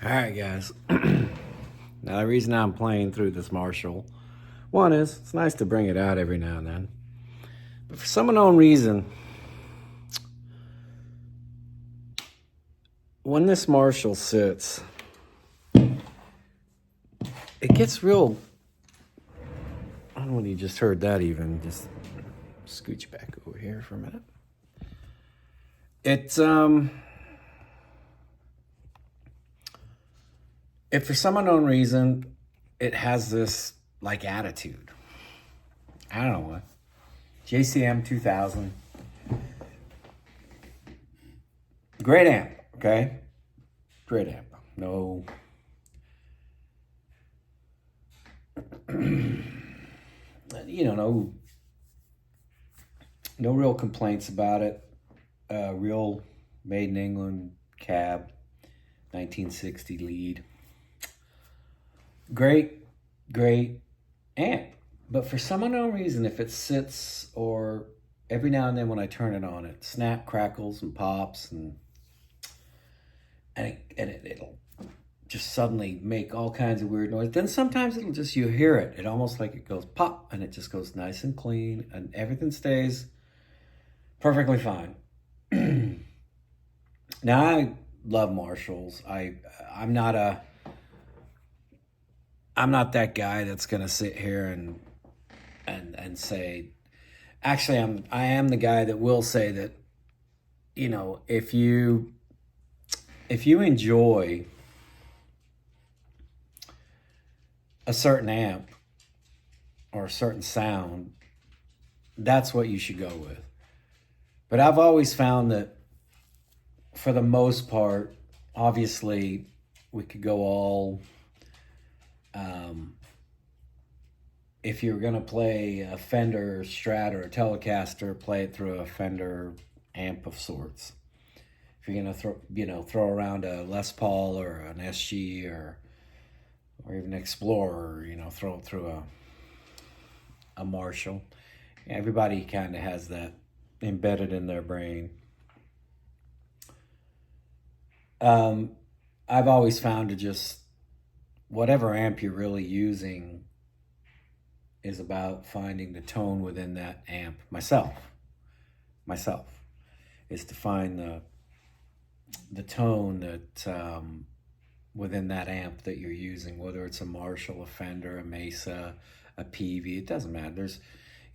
All right, guys. Now, the reason I'm playing through this Marshall, one is it's nice to bring it out every now and then. But for some unknown reason, when this Marshall sits, it gets real. I don't know when you just heard that even. Just scooch back over here for a minute. If for some unknown reason, it has this like attitude. I don't know what. JCM 2000. Great amp, okay? Great amp. No. No real complaints about it. Real made in England cab, 1960 lead. Great amp. But for some unknown reason, if it sits or every now and then when I turn it on, it snap, crackles, and pops, and it'll just suddenly make all kinds of weird noise. Then sometimes it'll just, you hear it. It almost like it goes pop, and it just goes nice and clean, and everything stays perfectly fine. Now, I love Marshalls. I'm not that guy that's gonna sit here and say, actually, I am the guy that will say that, if you enjoy a certain amp or a certain sound, that's what you should go with. But I've always found that for the most part, obviously, we could go all, if you're going to play a Fender Strat or a Telecaster, play it through a Fender amp of sorts. If you're going to throw around a Les Paul or an SG or even Explorer, throw it through a Marshall. Everybody kind of has that embedded in their brain. I've always found to just, whatever amp you're really using is about finding the tone within that amp. Myself is to find the tone that within that amp that you're using, whether it's a Marshall, a Fender, a Mesa, a Peavey, it doesn't matter. There's,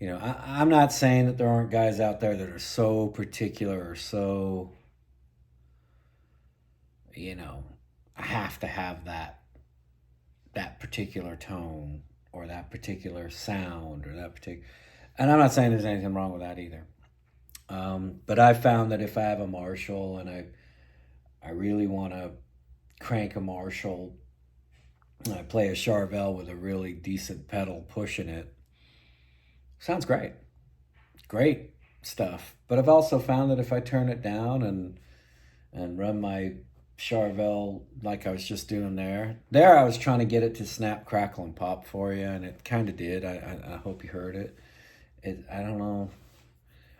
I'm not saying that there aren't guys out there that are so particular or so, I have to have that particular tone or that particular sound or that particular, and I'm not saying there's anything wrong with that either. But I found that if I have a Marshall and I really want to crank a Marshall, and I play a Charvel with a really decent pedal pushing it, sounds great stuff. But I've also found that if I turn it down and run my Charvel like I was just doing there I was trying to get it to snap, crackle, and pop for you, and it kind of did. I hope you heard it. I don't know.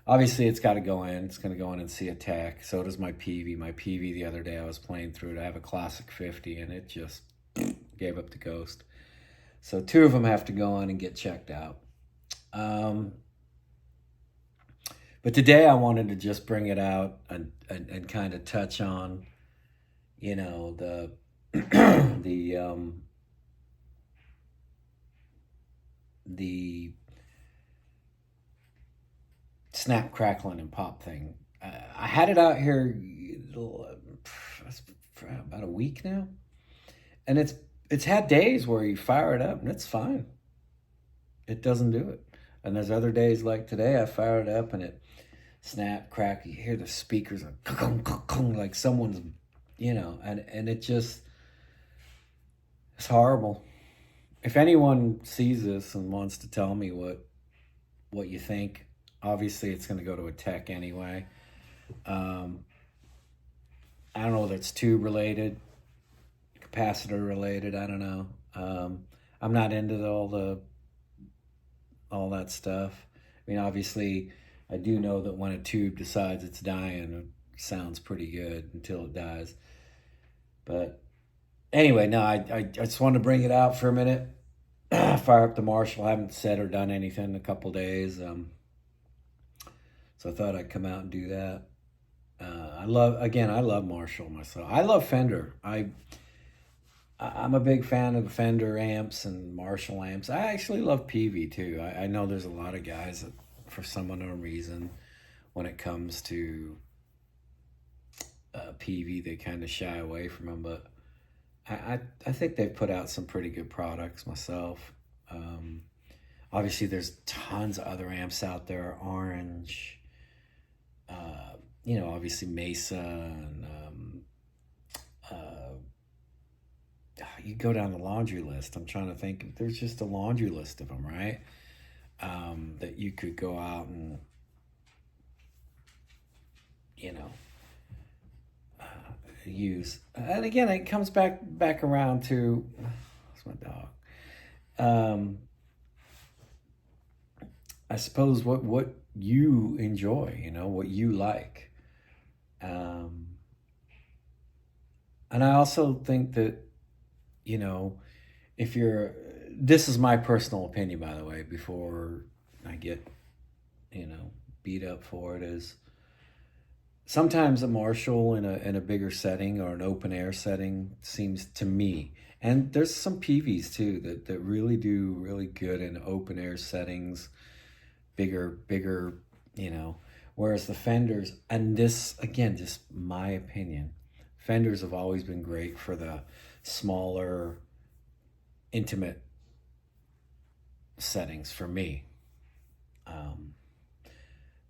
obviously it's got to go in. It's going to go in and see a tech. So does my PV. My PV the other day I was playing through it. I have a Classic 50 and it just gave up the ghost. So 2 of them have to go in and get checked out. But today I wanted to just bring it out and kind of touch on, the the snap, crackling, and pop thing. I had it out here for about a week now, and it's had days where you fire it up and it's fine. It doesn't do it. And there's other days like today, I fire it up and it snap, crack. You hear the speakers like someone's, and it just, it's horrible. If anyone sees this and wants to tell me what you think, obviously it's going to go to a tech anyway. I don't know whether it's tube related, capacitor related. I don't know. I'm not into all that stuff. I mean, obviously, I do know that when a tube decides it's dying, it sounds pretty good until it dies. But anyway, no, I just wanted to bring it out for a minute. Fire up the Marshall. I haven't said or done anything in a couple days. So I thought I'd come out and do that. I love Marshall myself. I love Fender. I'm a big fan of Fender amps and Marshall amps. I actually love PV too. I know there's a lot of guys that, for some unknown reason, when it comes to PV, they kind of shy away from them. But I think they've put out some pretty good products myself. Obviously, there's tons of other amps out there. Orange, obviously Mesa, and you go down the laundry list. I'm trying to think. There's just a laundry list of them, right? That you could go out and, use. And again, it comes back around to, that's my dog. I suppose what you enjoy, what you like. And I also think that, if this is my personal opinion, by the way, before I get, beat up for it, is sometimes a Marshall in a bigger setting or an open air setting seems to me, and there's some PVs too that really do really good in open air settings, bigger, whereas the Fenders, and this, again, just my opinion, Fenders have always been great for the smaller, intimate settings for me.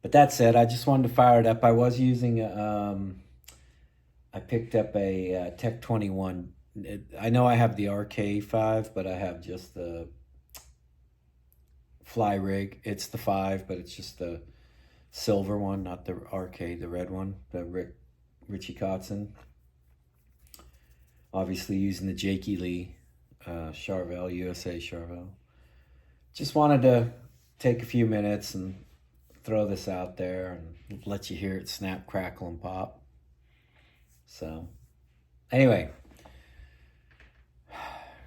But that said, I just wanted to fire it up. I was using, I picked up a Tech 21. I know I have the RK5, but I have just the Fly Rig. It's the 5, but it's just the silver one, not the RK, the red one, the Richie Kotzen. Obviously using the Jakey Lee Charvel, USA Charvel. Just wanted to take a few minutes and throw this out there and let you hear it snap, crackle, and pop. So, anyway,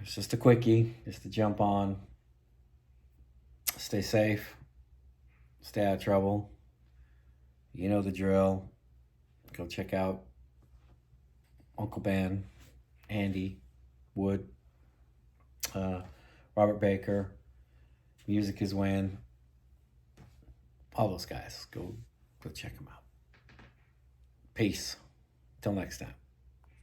it's just a quickie, just to jump on. Stay safe. Stay out of trouble. You know the drill. Go check out Uncle Ben, Andy Wood, Robert Baker, Music Is When. All those guys. Go check them out. Peace. Till next time.